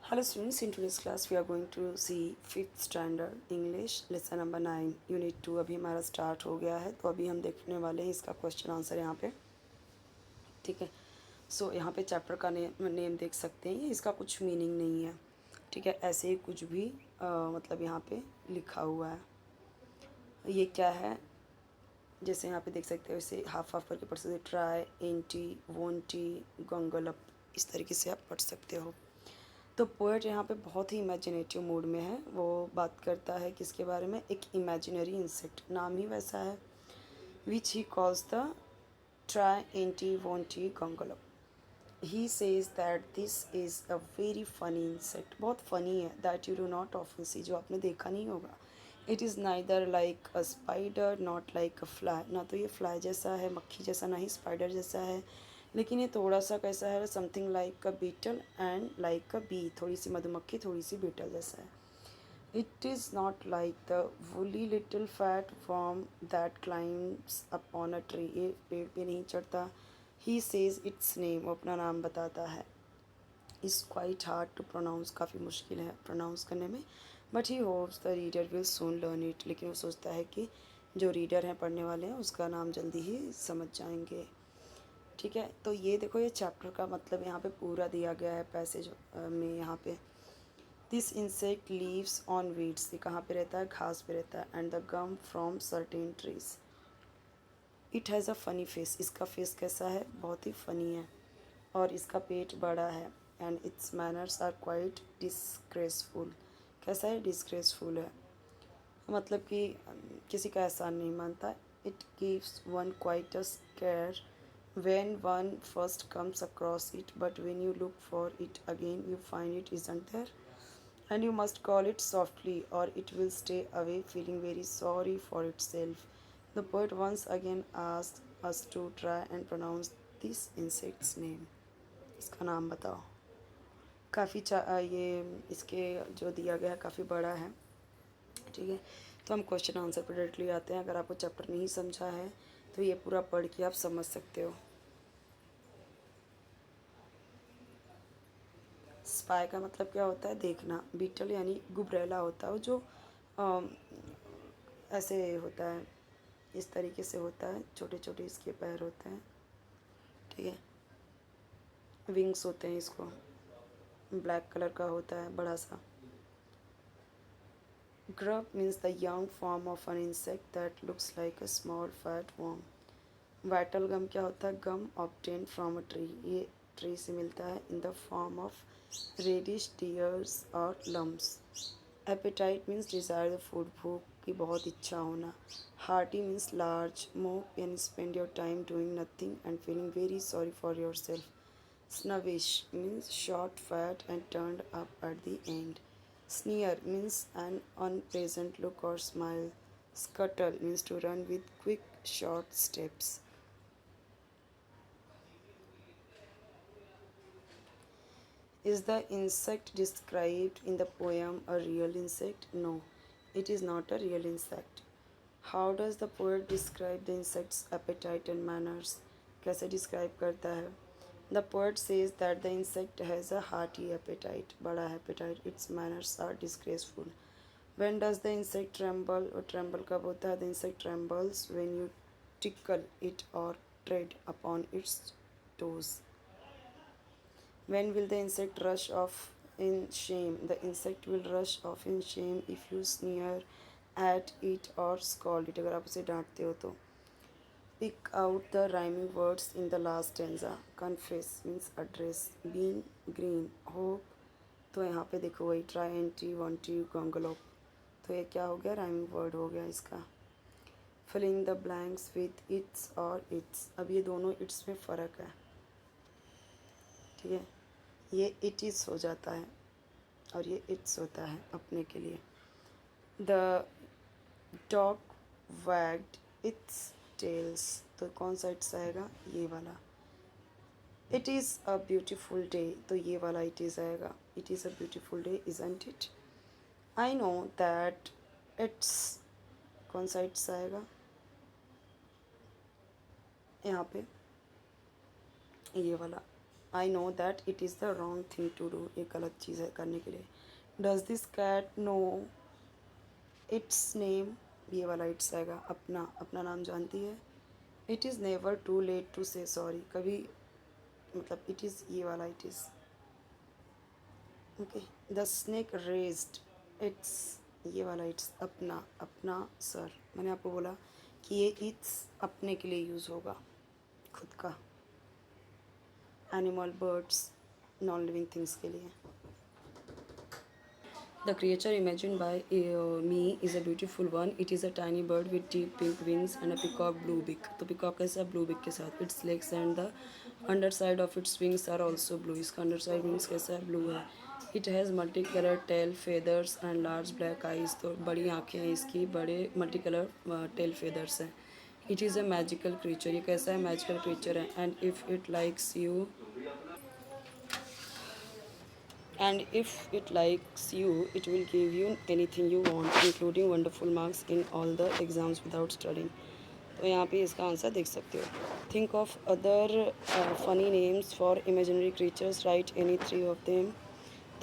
Hello students, in today's class we are going to see 5th standard English lesson number 9 unit 2 अभी हमारा start हो गया है। तो अभी हम देखने वाले हैं इसका क्वेश्चन आंसर यहाँ पे। ठीक है, सो यहाँ पे चैप्टर का नेम देख सकते हैं। इसका कुछ मीनिंग नहीं है, ठीक है, ऐसे ही कुछ भी मतलब यहाँ पे लिखा हुआ है। ये क्या है, जैसे यहाँ पे देख सकते हो, इसे हाफ हाफ करके पढ़ सकते हो। ट्राई, एंटी, वोंटी, गंगलप, इस तरीके से आप पढ़ सकते हो। तो पोएट यहाँ पे बहुत ही इमेजिनेटिव मूड में है। वो बात करता है किसके बारे में, एक इमेजिनरी इंसेक्ट, नाम ही वैसा है, विच ही कॉल्स द ट्राई एंटी वोंटी गंगलप। He says that this is a very funny insect, बहुत फ़नी है। That you do not often see, जो आपने देखा नहीं होगा। It is neither like a spider not like a fly, ना तो ये फ्लाई जैसा है, मक्खी जैसा, ना ही स्पाइडर जैसा है, लेकिन ये थोड़ा सा कैसा है, something like a beetle and like a bee, थोड़ी सी मधुमक्खी थोड़ी सी बीटल जैसा है। It is not like the woolly little fat form that climbs upon a tree, ये पेड़ पे नहीं चढ़ता। ही सेज इट्स नेम, वो अपना नाम बताता है। Is quite hard to pronounce, काफ़ी मुश्किल है प्रोनाउंस करने में। But he hopes the reader will soon learn it, लेकिन वो सोचता है कि जो रीडर हैं, पढ़ने वाले हैं, उसका नाम जल्दी ही समझ जाएंगे। ठीक है, तो ये देखो, ये चैप्टर का मतलब यहाँ पे पूरा दिया गया है पैसेज में। यहाँ पे this insect lives on weeds, ये कहाँ पे रहता है, घास पे रहता है। And the gum from certain trees. It has a funny face, इसका फेस कैसा है, बहुत ही फ़नी है। और इसका पेट बड़ा है। And its manners are quite disgraceful, कैसा है, डिस्ग्रेसफुल है, मतलब कि किसी का एहसान नहीं मानता। It gives one quite a square when one first comes across it, but when you look for it again you find it isn't there, and you must call it softly or it will stay away feeling very sorry for itself. The poet once again asked us to try and pronounce this insect's name. इसका नाम बताओ। काफ़ी ये इसके जो दिया गया है काफ़ी बड़ा है। ठीक है, तो हम क्वेश्चन आंसर पर डायरेक्टली आते हैं। अगर आपको चैप्टर नहीं समझा है तो ये पूरा पढ़ के आप समझ सकते हो। स्पाई का मतलब क्या होता है, देखना। बीटल यानी गुबरैला होता है, जो अम, ऐसे होता है, इस तरीके से होता है, छोटे छोटे इसके पैर होते हैं। ठीक है, विंग्स होते हैं, इसको ब्लैक कलर का होता है, बड़ा सा। Grub means the young form of an insect that looks like a small fat worm. Vital gum क्या होता है, gum obtain from a tree, ये ट्री से मिलता है, in the form of reddish tears और lumps. Appetite means desire the food, भूख की बहुत इच्छा होना। Hearty means large. मोप यानी spend your time doing nothing and feeling very sorry for yourself. स्नविश means short fat and turned up at the end. Sneer means an unpleasant look और smile. Scuttle means to run with quick, short steps. Is the insect described in the poem a real insect? No, it is not a real insect. How does the poet describe the insect's appetite and manners? कैसे describe करता है? The poet says that the insect has a hearty appetite, बड़ा appetite. Its manners are disgraceful. When does the insect tremble? और tremble कब होता है? The insect trembles when you tickle it or tread upon its toes. When will the insect rush off in shame? The insect will rush off in shame if you sneer at it or scold it, अगर आप उसे डांटते हो तो। Pick out the rhyming words in the last stanza. Confess means address. Being, green, hope, तो यहाँ पे देखो वही try, anti, want you, gongolope, तो ये क्या हो गया, rhyming word हो गया इसका। Fill in the blanks with its or its, अब ये दोनों its में फ़र्क है। ठीक है, ये इट इज़ हो जाता है और ये इट्स होता है अपने के लिए। The dog wagged its tails, तो कौन सा इट्स आएगा, ये वाला। It is a beautiful day, तो ये वाला इट इज़ आएगा। It is a beautiful day isn't it. I know that it's, कौन सा इट्स आएगा यहाँ पे, ये वाला। I know that it is the wrong thing to do, ये गलत चीज़ है करने के लिए. Does this cat know its name, ये वाला इट्स आएगा, अपना अपना नाम जानती है. It is never too late to say sorry, कभी मतलब इट इज़ ये वाला it is. Okay. The snake raised its, ये वाला इट्स, अपना अपना सर. मैंने आपको बोला कि ये इट्स अपने के लिए यूज़ होगा, खुद का. Animal, birds, non living things के लिए. The creature imagined by me is a beautiful one. It is a tiny bird with deep pink wings and a peacock blue beak. तो peacock कैसा blue beak के साथ. Its legs and the underside of its wings are also blue. इसका underside wings कैसा है, blue है. It has multicolored tail feathers and large black eyes. तो बड़ी आँखें हैं इसकी, बड़े multicolored tail feathers हैं. It is a magical creature. ये कैसा है, magical creature है. And if it likes you, it will give you anything you want, including wonderful marks in all the exams without studying. तो यहाँ पे इसका answer देख सकते हो. Think of other funny names for imaginary creatures, right any 3 of them.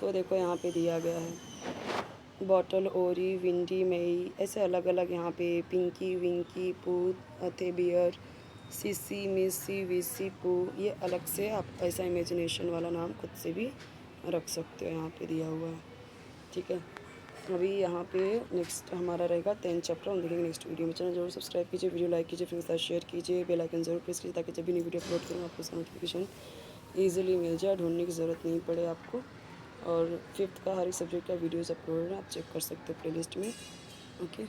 तो देखो यहाँ पे दिया गया है, बॉटल, ओरी, विंडी, मेई, ऐसे अलग अलग यहाँ पे. पिंकी, विंकी, पूत, अथेबियर, सीसी, मिसी, वीसी, पू, ये अलग से आप ऐसा इमेजिनेशन वाला नाम खुद से भी रख सकते हो, यहाँ पे दिया हुआ है. ठीक है. अभी यहाँ पे नेक्स्ट हमारा रहेगा 10th चैप्टर, हम देखेंगे नेक्स्ट वीडियो में. चैनल जरूर सब्सक्राइब कीजिए, वीडियो लाइक कीजिए, फ्रेंड्स के साथ शेयर कीजिए, बेल आइकन जरूर प्रेस कीजिए ताकि जब भी नई वीडियो अपलोड करूँ आपको उसका नोटिफिकेशन ईजिली मिल जाए, ढूंढने की ज़रूरत नहीं पड़े आपको. और 5th का हर एक सब्जेक्ट का वीडियोज़ अपलोड है, आप चेक कर सकते हो प्लेलिस्ट में. ओके.